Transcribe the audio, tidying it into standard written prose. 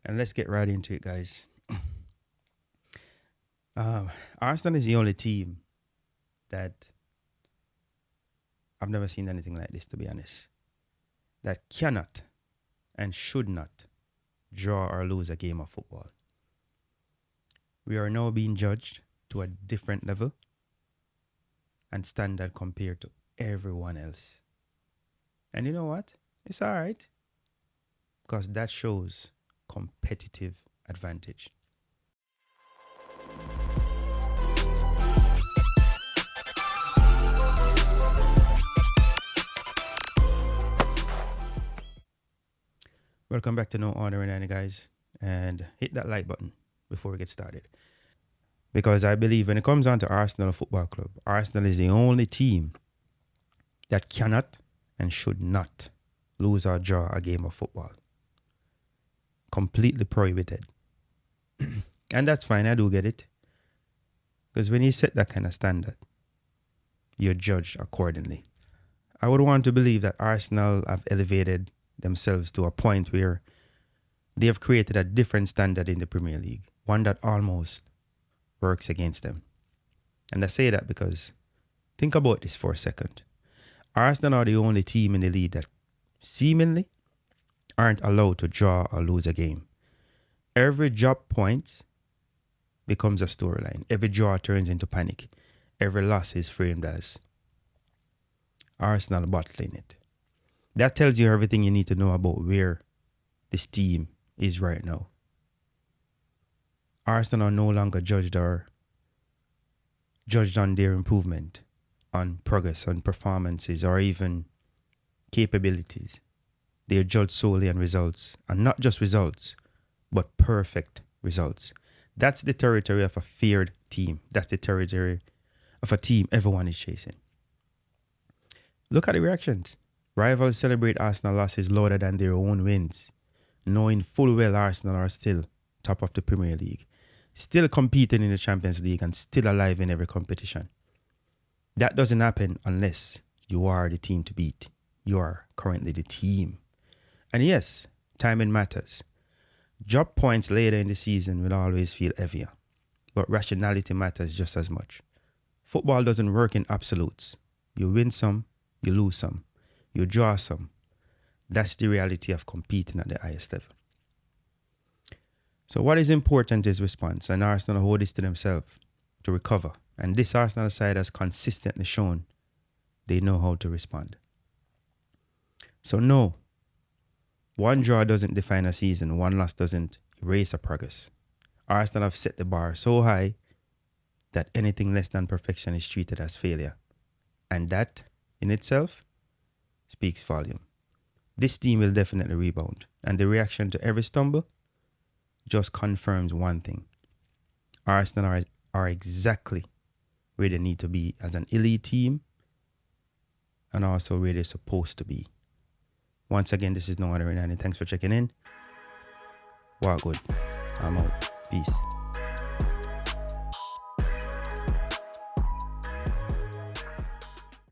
And let's get right into it, guys. Arsenal is the only team that I've never seen anything like this, to be honest, that cannot and should not draw or lose a game of football. We are now being judged to a different level and standard compared to everyone else. And you know what? It's all right, because that shows competitive advantage. Welcome back to No Order in Any, guys, and hit that like button before we get started. Because I believe when it comes down to Arsenal Football Club, Arsenal is the only team that cannot and should not lose or draw a game of football. Completely prohibited. And that's fine, I do get it. Because when you set that kind of standard, you're judged accordingly. I would want to believe that Arsenal have elevated themselves to a point where they have created a different standard in the Premier League, one that almost works against them. And I say that because think about this for a second. Arsenal are the only team in the league that seemingly aren't allowed to draw or lose a game. Every drop point becomes a storyline. Every draw turns into panic. Every loss is framed as Arsenal bottling it. That tells you everything you need to know about where this team is right now. Arsenal are no longer judged on their improvement, on progress, on performances, or even capabilities. They are judged solely on results, and not just results, but perfect results. That's the territory of a feared team. That's the territory of a team everyone is chasing. Look at the reactions. Rivals celebrate Arsenal losses louder than their own wins, knowing full well Arsenal are still top of the Premier League, still competing in the Champions League, and still alive in every competition. That doesn't happen unless you are the team to beat. You are currently the team. And yes, timing matters. Drop points later in the season will always feel heavier, but rationality matters just as much. Football doesn't work in absolutes. You win some, you lose some, you draw some. That's the reality of competing at the highest level. So what is important is response, and Arsenal hold this to themselves to recover. And this Arsenal side has consistently shown they know how to respond. So no, one draw doesn't define a season. One loss doesn't erase a progress. Arsenal have set the bar so high that anything less than perfection is treated as failure. And that, in itself, speaks volume. This team will definitely rebound. And the reaction to every stumble just confirms one thing. Arsenal are exactly where they need to be as an elite team, and also where they're supposed to be. Once again, this is No Other Than Any. Thanks for checking in. Wow, good. I'm out. Peace.